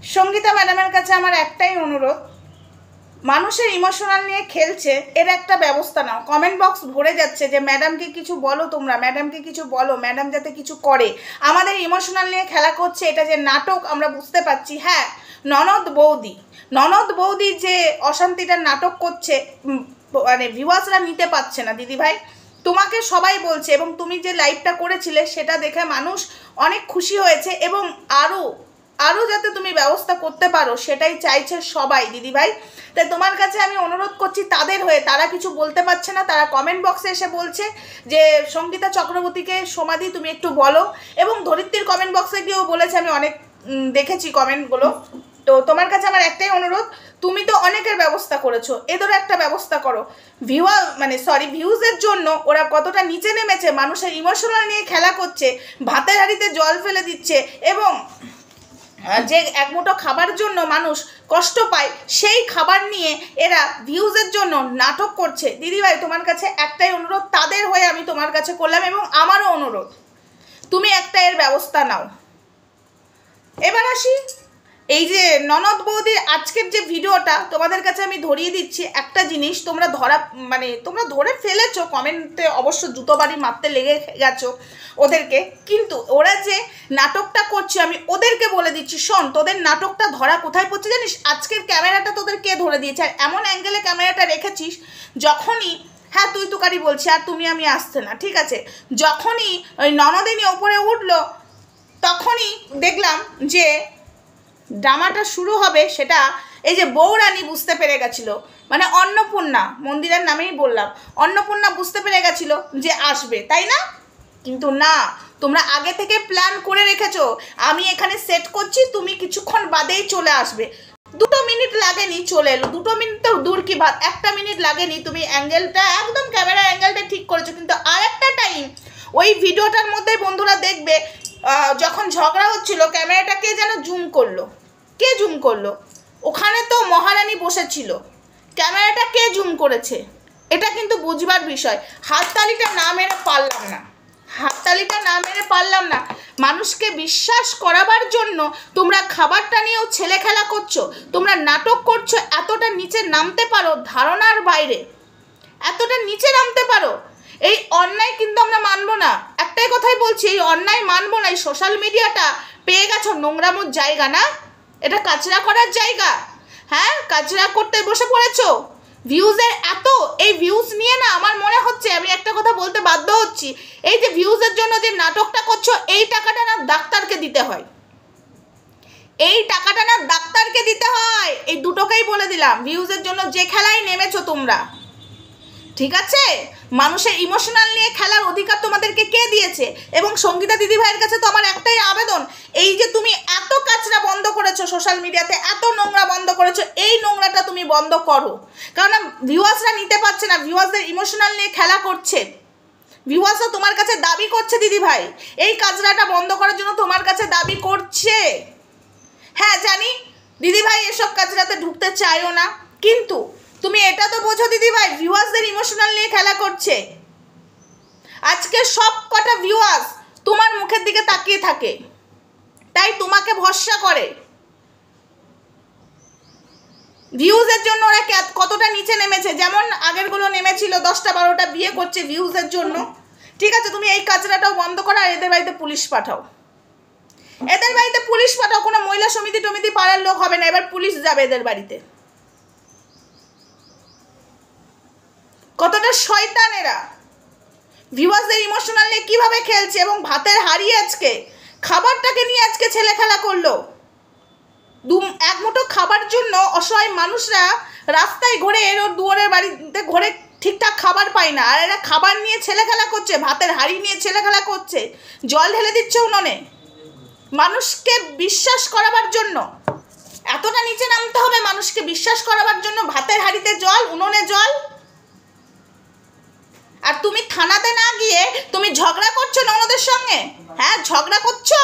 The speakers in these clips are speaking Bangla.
সঙ্গীতা ম্যাডামের কাছে আমার একটাই অনুরোধ, মানুষের ইমোশনাল নিয়ে খেলছে, এর একটা ব্যবস্থা নাও। কমেন্ট বক্স ভরে যাচ্ছে যে ম্যাডামকে কিছু বলো, তোমরা ম্যাডামকে কিছু বলো, ম্যাডাম যাতে কিছু করে। আমাদের ইমোশনাল নিয়ে খেলা করছে, এটা যে নাটক আমরা বুঝতে পারছি। হ্যাঁ, ননদ বৌদি যে অশান্তিটার নাটক করছে, মানে ভিউয়ার্সরা নিতে পারছে না দিদিভাই। তোমাকে সবাই বলছে, এবং তুমি যে লাইভটা করেছিলে সেটা দেখে মানুষ অনেক খুশি হয়েছে, এবং আরও যাতে তুমি ব্যবস্থা করতে পারো সেটাই চাইছে সবাই দিদিভাই। তাই তোমার কাছে আমি অনুরোধ করছি তাদের হয়ে, তারা কিছু বলতে পারছে না, তারা কমেন্ট বক্সে এসে বলছে যে সঙ্গীতা চক্রবর্তীকে সমাধি তুমি একটু বলো, এবং ধরিত্রীর কমেন্ট বক্সে গিয়েও বলেছে, আমি অনেক দেখেছি কমেন্টগুলো। তো তোমার কাছে আমার একটাই অনুরোধ, তুমি তো অনেকের ব্যবস্থা করেছো, এদেরও একটা ব্যবস্থা করো। ভিউজের জন্য ওরা কতটা নিচে নেমেছে, মানুষের ইমোশনাল নিয়ে খেলা করছে, ভাতের হাঁড়িতে জল ফেলে দিচ্ছে, এবং যে এক মুঠো খাবার জন্য মানুষ কষ্ট পায়, সেই খাবার নিয়ে এরা ভিউজের জন্য নাটক করছে। দিদিভাই তোমার কাছে একটাই অনুরোধ, তাদের হয়ে আমি তোমার কাছে করলাম, এবং আমারও অনুরোধ তুমি একটা এর ব্যবস্থা নাও। এবার আসি এই যে ননদ বৌদির আজকের যে ভিডিওটা তোমাদের কাছে আমি ধরিয়ে দিচ্ছি। একটা জিনিস তোমরা ধরে ফেলেছো, কমেন্টে অবশ্য জুতো বাড়ি মারতে লেগে গেছো ওদেরকে, কিন্তু ওরা যে নাটকটা করছে আমি ওদেরকে বলে দিচ্ছি, শোন, তোদের নাটকটা ধরা কোথায় পড়ছে জানিস? আজকের ক্যামেরাটা তোদের কে ধরে দিয়েছে? আর এমন অ্যাঙ্গেলে ক্যামেরাটা রেখেছিস, যখনই, হ্যাঁ তুই তুকারি বলছি আর তুমি আমি আসছে না, ঠিক আছে, যখনই ওই ননদিনী ওপরে উঠলো তখনই দেখলাম যে ড্রামাটা শুরু হবে, সেটা এই যে বৌরানী বুঝতে পেরে গেছিলো, মানে অন্নপূর্ণা, মন্দিরের নামেই বললাম, অন্নপূর্ণা বুঝতে পেরে গেছিলো যে আসবে, তাই না? কিন্তু না, তোমরা আগে থেকে প্ল্যান করে রেখেছো, আমি এখানে সেট করছি, তুমি কিছুক্ষণ বাদেই চলে আসবে। 2 মিনিট লাগেনি, চলে এলো। 2 মিনিট তো দূর কি ভাত, 1 মিনিট লাগেনি, তুমি অ্যাঙ্গেলটা একদম ক্যামেরার অ্যাঙ্গেলটা ঠিক করেছো। কিন্তু আর একটা টাইম ওই ভিডিওটার মধ্যে বন্ধুরা দেখবে, যখন ঝগড়া হচ্ছিল ক্যামেরাটা কে যেন জুম করলো, ওখানে তো মহারানী বসেছিল, ক্যামেরাটা কে জুম করেছে এটা কিন্তু বুঝবার বিষয়। হাততালিটা না মেরে পারলাম না, মানুষকে বিশ্বাস করাবার জন্য তোমরা খাবারটা নিয়েও ছেলে খেলা করছো, তোমরা নাটক করছো, এতটা নিচে নামতে পারো, ধারণার বাইরে এতটা নিচে নামতে পারো। এই অন্যায় কিন্তু আমরা মানবো না, একটাই কথাই বলছি, এই অন্যায় মানবো না। এই সোশ্যাল মিডিয়াটা পেয়ে গেছো নোংরামোর জায়গা না, এটা কাচরা করার জায়গা। হ্যাঁ, কাচরা করতে বসে পড়েছো, ভিউজের এত, এই ভিউজ নিয়ে না আমার মনে হচ্ছে, আমি একটা কথা বলতে বাধ্য হচ্ছি, এই যে ভিউজের জন্য যে নাটকটা করছো, এই টাকাটা না ডাক্তারকে দিতে হয়, এই দুটোকেই বলে দিলাম। ভিউজের জন্য যে খেলায় নেমেছো তোমরা, ঠিক আছে, মানুষের ইমোশনাল নিয়ে খেলার অধিকার তোমাদেরকে কে দিয়েছে? এবং সঙ্গীতা দিদি ভাইয়ের কাছে তো আমার একটাই আবেদন, এই যে তুমি এত কাচরা বন্ধ করেছো সোশ্যাল মিডিয়াতে, এত নোংরা বন্ধ করেছো, এই নোংরাটা তুমি বন্ধ করো, কারণ ভিউয়ার্সরা নিতে পারছে না, ভিউয়ার্সদের ইমোশনাল নিয়ে খেলা করছে, ভিউয়ার্সরা তোমার কাছে দাবি করছে দিদি ভাই, এই কাজরাটা বন্ধ করার জন্য তোমার কাছে দাবি করছে। হ্যাঁ জানি দিদি ভাই এসব কাজরাতে ঢুকতে চাইও না, কিন্তু তুমি এটা তো বোঝো দিদি ভাই, ভিউয়ার্সদের ইমোশনাল নিয়ে খেলা করছে। আজকে সব কটা ভিউয়ার্স তোমার মুখের দিকে তাকিয়ে থাকে, তাই তোমাকে ভরসা করে। ভিউজের জন্য ওরা কতটা নিচে নেমেছে, যেমন আগেরগুলো নেমেছিল 10টা-12টা বিয়ে করছে ভিউজের জন্য, ঠিক আছে, তুমি এই কাজটাও বন্ধ করো, আর এদের বাড়িতে পুলিশ পাঠাও, কোনো মহিলা সমিতি পাড়ার লোক হবে না, এবার পুলিশ যাবে এদের বাড়িতে। কতটা শয়তান এরা, ভিউয়ার্সদের ইমোশনাল নিয়ে কীভাবে খেলছে, এবং ভাতের হাড়ি আজকে খাবারটাকে নিয়ে আজকে ছেলে খেলা করলো। এক মুঠো খাবার জন্য অসহায় মানুষরা রাস্তায় ঘোরে, এর দুয়ারের বাড়িতে ঘোরে, ঠিকঠাক খাবার পায় না, আর এরা খাবার নিয়ে ছেলে খেলা করছে, ভাতের হাড়ি নিয়ে ছেলে খেলা করছে, জল ঢেলে দিচ্ছে উনুনে, মানুষকে বিশ্বাস করাবার জন্য। এতটা নিচে নামতে হবে মানুষকে বিশ্বাস করাবার জন্য, ভাতের হাড়িতে জল, উনুনে জল। আর তুমি থানাতে না গিয়ে তুমি ঝগড়া করছো ননদের সঙ্গে, হ্যাঁ ঝগড়া করছো,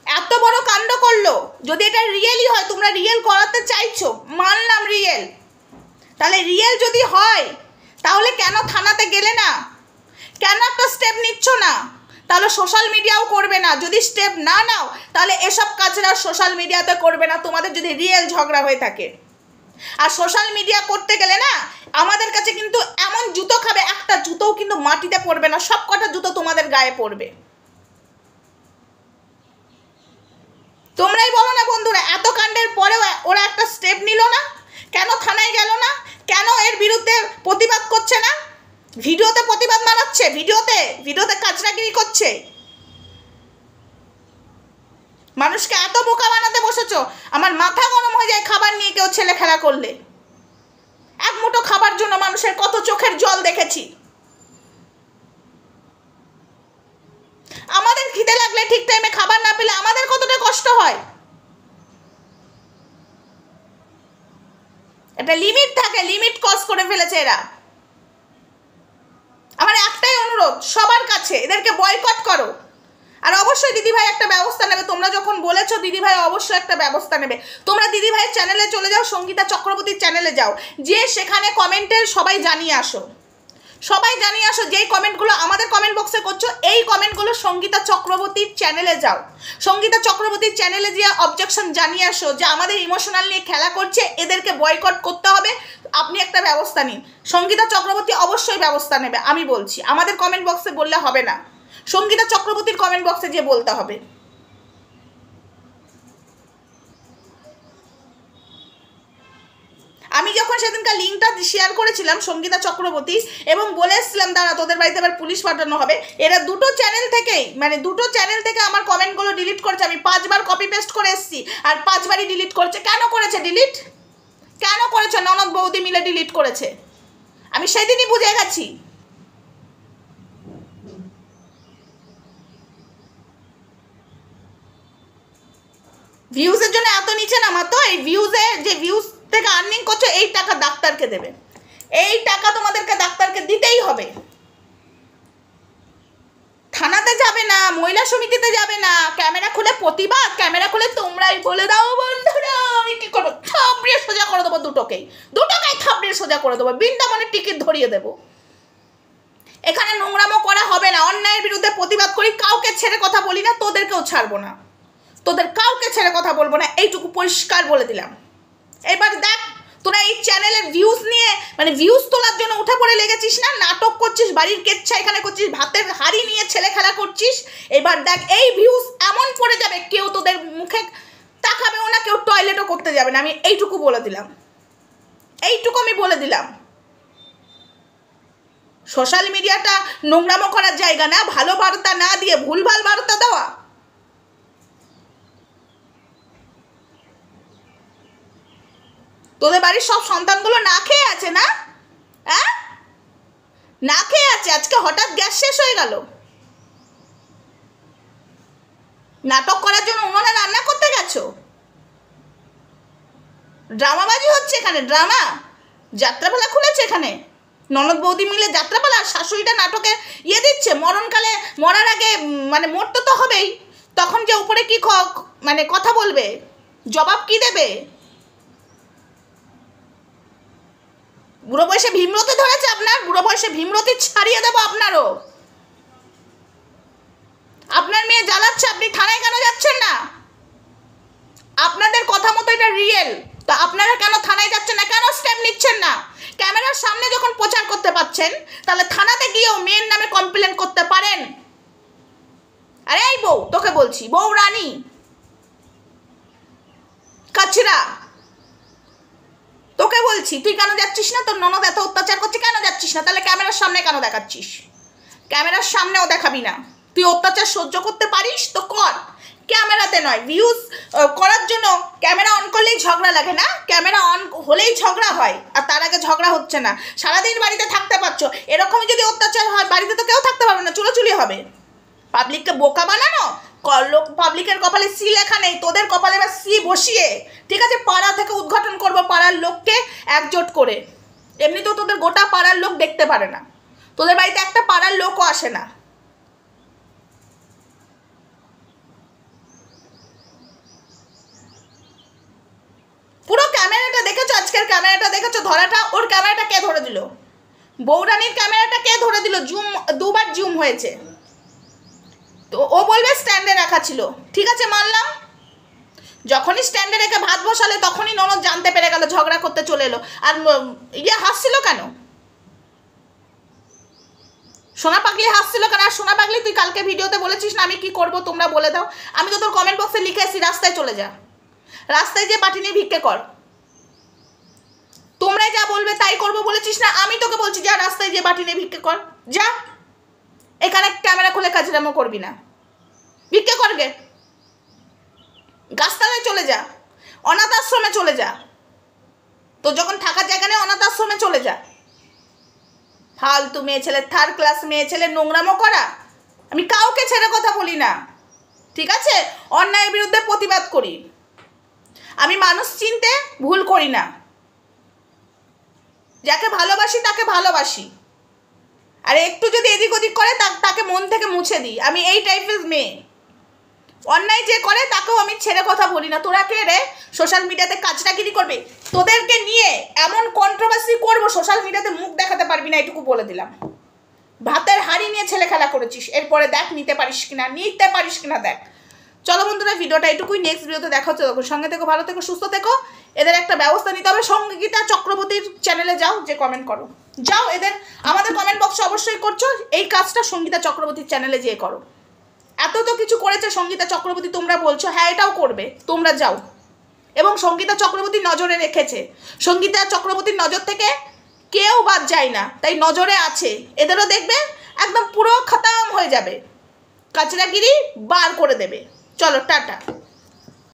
এত বড় কাণ্ড করলো। যদি এটা রিয়েলই হয়, তোমরা রিয়েল করাতে চাইছো, মানলাম রিয়েল, তাহলে রিয়েল যদি হয় তাহলে কেন থানাতে গেলে না, কেন একটা স্টেপ নিচ্ছ না? তাহলে সোশ্যাল মিডিয়াও করবে না। যদি স্টেপ না নাও তাহলে এসব কাজরা সোশ্যাল মিডিয়াতে করবে না, তোমাদের যদি রিয়েল ঝগড়া হয়ে থাকে। আর সোশ্যাল মিডিয়া করতে গেলে না আমাদের কাছে কিন্তু এমন জুতো খাবে, একটা জুতোও কিন্তু মাটিতে পড়বে না, সব কটা জুতো তোমাদের গায়ে পড়বে। তোমরাই বলো না বন্ধুরা, এত কাণ্ডের পরেও ওরা একটা স্টেপ নিল না কেন? থানায় গেল না কেন? এর বিরুদ্ধে প্রতিবাদ করছে না? ভিডিওতে প্রতিবাদ মানাচ্ছে, ভিডিওতে কাজরাগিরি করছে। মানুষকে এত বোকা বানাতে বসেছো, আমার মাথা গরম হয়ে যায় খাবার নিয়ে কেউ ছেলে খেলা করলে। এক মুঠো খাবার জন্য মানুষের কত চোখের জল দেখেছি। আমাদের খিদে লাগলে ঠিক টাইমে খাবার না পেলে আমাদের কতটা কষ্ট হয়। একটা লিমিট থাকে, লিমিট ক্রস করে ফেলেছে এরা। আমার একটাই অনুরোধ সবার কাছে, এদেরকে বয়কট করো। আর অবশ্যই দিদিভাই একটা ব্যবস্থা নেবে, তোমরা যখন বলেছো দিদিভাই অবশ্যই একটা ব্যবস্থা নেবে। তোমরা দিদিভাইয়ের চ্যানেলে চলে যাও, সঙ্গীতা চক্রবর্তীর চ্যানেলে যাও, যে সেখানে কমেন্টের সবাই জানিয়ে আসো, যেই কমেন্টগুলো আমাদের কমেন্ট বক্সে করছো এই কমেন্টগুলো সঙ্গীতা চক্রবর্তীর চ্যানেলে যাও, সঙ্গীতা চক্রবর্তীর চ্যানেলে গিয়ে অবজেকশন জানিয়ে আসো যে আমাদের ইমোশনাল নিয়ে খেলা করছে, এদেরকে বয়কট করতে হবে, আপনি একটা ব্যবস্থা নিন। সঙ্গীতা চক্রবর্তী অবশ্যই ব্যবস্থা নেবে, আমি বলছি। আমাদের কমেন্ট বক্সে বললে হবে না, সঙ্গীতা চক্রবর্তীর কমেন্ট বক্সে গিয়ে বলতে হবে। আমি যখন সেদিনকার লিঙ্কটা শেয়ার করেছিলাম সঙ্গীতা চক্রবর্তী এবং বলে এসেছিলাম দাঁড়া তোদের বাড়িতে এবার পুলিশ পাঠানো হবে, এরা দুটো চ্যানেল থেকে আমার কমেন্টগুলো ডিলিট করেছে। আমি 5 বার কপি পেস্ট করে এসেছি আর 5 বারই ডিলিট করেছে। কেন করেছে ডিলিট? কেন করেছে? ননদ বৌদি মিলে ডিলিট করেছে। আমি সেদিনই বুঝে গেছি। ভিউজের জন্য এত নিচে নামাতো, এই ভিউজ থেকে আর্নিং করছো, এই টাকা ডাক্তারকে দেবে, এই টাকা তোমাদেরকে ডাক্তারকে দিতেই হবে। থানাতে যাবে না, মহিলা সমিতিতে যাবে না, ক্যামেরা খুলে প্রতিবাদ, ক্যামেরা খুলে তোমরাই বলে দাও বন্ধুরা আমি কি করবো, থাপড়িয়ে সোজা করে দেবো, দুটোকেই থাপড়িয়ে সোজা করে দেবো, বৃন্দাবনের টিকিট ধরিয়ে দেবো। এখানে নোংরামো করা হবে না, অন্যায়ের বিরুদ্ধে প্রতিবাদ করি, কাউকে ছেড়ে কথা বলি না, তোদেরকেও ছাড়বো না, তোদের কাউকে ছেড়ে কথা বলবো না, এইটুকু পরিষ্কার বলে দিলাম। এবার দেখ তোরা এই চ্যানেলের ভিউজ নিয়ে ভিউজ তোলার জন্য উঠে পড়ে লেগেছিস না, নাটক করছিস, বাড়ির কেচ্ছা এখানে করছিস, ভাতের হাড়ি নিয়ে ছেলে খেলা করছিস। এবার দেখ এই ভিউজ এমন পড়ে যাবে কেউ তোদের মুখে তাকাবেও না, কেউ টয়লেটও করতে যাবে না। আমি এইটুকু বলে দিলাম, আমি বলে দিলাম। সোশ্যাল মিডিয়াটা নোংরামো করার জায়গা না, ভালো বার্তা না দিয়ে ভুলভাল বার্তা দেওয়া। তোদের বাড়ির সব সন্তানগুলো না খেয়ে আছে না? হ্যাঁ, না খেয়ে আছে, আজকে হঠাৎ গ্যাস শেষ হয়ে গেল। নাটক করার জন্য উনুনে রান্না করতে গেছো, ড্রামাবাজি হচ্ছে এখানে, ড্রামা। যাত্রাপালা খুলেছে এখানে, ননদ বৌদি মিলে যাত্রাপালা, আর শাশুড়িটা নাটকে দিচ্ছে। মরণকালে মরার আগে মরতে তো হবেই, তখন যে উপরে কি কথা বলবে, জবাব কি দেবে? বুড়ো বয়সে ভীমরতি ধরেছে আপনার, বুড়ো বয়সে ভীমরতি ছাড়িয়ে দেবো আপনারও। আপনার মেয়ে জ্বালাচ্ছে, আপনি থানায় কেন যাচ্ছেন না? আপনাদের কথা মতো এটা রিয়েল, তো আপনারা কেন থানায় যাচ্ছেন না, কেন স্টেপ নিচ্ছেন না? ক্যামেরার সামনে যখন প্রচার করতে পারছেন তাহলে থানাতে গিয়েও মেয়ের নামে কমপ্লেন করতে পারেন। আরে এই বউ, তোকে বলছি, বউ রানী কাচরা, তোকে বলছি, তুই কেন যাচ্ছিস না? তোর ননদ এত অত্যাচার করছে, কেন যাচ্ছিস না? তাহলে ক্যামেরার সামনে কেন দেখাচ্ছিস? ক্যামেরার সামনেও দেখাবি না। তুই অত্যাচার সহ্য করতে পারিস তো কর, ক্যামেরাতে নয়। ভিউজ করার জন্য ক্যামেরা অন করলেই ঝগড়া লাগে না, ক্যামেরা অন হলেই ঝগড়া হয়, আর তার আগে ঝগড়া হচ্ছে না। সারাদিন বাড়িতে থাকতে পারছো, এরকমই যদি অত্যাচার হয় বাড়িতে তো কেউ থাকতে পারবে না, চুলোচুলি হবে। পাবলিককে বোকা বানানো, পাবলিকের কপালে সি লেখা নেই, তোদের কপালে এবার সি বসিয়ে, ঠিক আছে, পাড়া থেকে উদ্ঘাটন করবো, পাড়ার লোককে একজোট করে। এমনিতেও তোদের গোটা পাড়ার লোক দেখতে পারে না, তোদের বাড়িতে একটা পাড়ার লোকও আসে না। পুরো ক্যামেরাটা দেখেছো, আজকের ক্যামেরাটা দেখেছো, ধরাটা ওর ক্যামেরাটা কে ধরে দিল? বৌরানির ক্যামেরাটা কে ধরে দিল? জুম 2বার জুম হয়েছে, তো ও বলবে স্ট্যান্ডে রাখা ছিল, ঠিক আছে মানলাম। যখনই স্ট্যান্ডে রেখে ভাত বসালে তখনই ননদ জানতে পেরে গেল, ঝগড়া করতে চলে এলো। আর হাসছিল কেন? সোনা পাগলি হাসছিল কেন? আর সোনা পাগলি তুই কালকে ভিডিওতে বলেছিস না আমি কি করব তোমরা বলে দাও। আমি তো তোর কমেন্ট বক্সে লিখে এসেছি রাস্তায় চলে যা, রাস্তায় যে বাটি নিয়ে ভিক্ষে কর। তোমরাই যা বলবে তাই করবো বলেছিস না? আমি তোকে বলছি যা রাস্তায় যে বাটি নিয়ে ভিক্ষে কর, যা। এখানে ক্যামেরা খুলে কাজরামো করবি না, ভিক্ষে কর গে। গাছতলায় চলে যা, অনাথ আশ্রমে চলে যা, তো যখন থাকার জায়গা নেই অনাথ আশ্রমে চলে যা। ফালতু মেয়ে ছেলে, থার্ড ক্লাস মেয়ে ছেলে নোংরামো করা। আমি কাউকে ছেড়ে কথা বলি না, ঠিক আছে? অন্যায়ের বিরুদ্ধে প্রতিবাদ করি। আমি মানুষ চিনতে ভুল করি না, যাকে ভালোবাসি তাকে ভালোবাসি, আর একটু যদি এদিক ওদিক করে তাকে মন থেকে মুছে দিই। আমি এই টাইপের মেয়ে। অন্যায় যে করে তাকেও আমি ছেড়ে কথা বলি না। তোরা কে রে সোশ্যাল মিডিয়াতে কাজটাগিরি করবে? তোদেরকে নিয়ে এমন কন্ট্রোভার্সি করবো সোশ্যাল মিডিয়াতে মুখ দেখাতে পারবি না, এটুকু বলে দিলাম। ভাতের হাঁড়ি নিয়ে ছেলে খেলা করেছিস, এরপরে দেখ নিতে পারিস কিনা দেখ। চলো বন্ধুরা, ভিডিওটা এটুকুই। নেক্সট ভিডিওতে দেখা হচ্ছে, তখন সঙ্গে থেকো, ভালো থেকো, সুস্থ থেকো। এদের একটা ব্যবস্থা নিতে হবে। সঙ্গীতা চক্রবর্তীর চ্যানেলে যাও, যে কমেন্ট করো, যাও। আমাদের কমেন্ট বক্সে অবশ্যই করছো, এই কাজটা সঙ্গীতা চক্রবর্তীর চ্যানেলে যেয়ে করো। এত তো কিছু করেছে সঙ্গীতা চক্রবর্তী, তোমরা বলছো হ্যাঁ এটাও করবে, তোমরা যাও। এবং সঙ্গীতা চক্রবর্তী নজরে রেখেছে, সঙ্গীতা চক্রবর্তীর নজর থেকে কেউ বাদ যায় না, তাই নজরে আছে। এদেরও দেখবে একদম পুরো খতম হয়ে যাবে, কাচরাগিরি বার করে দেবে। চলো টাটা।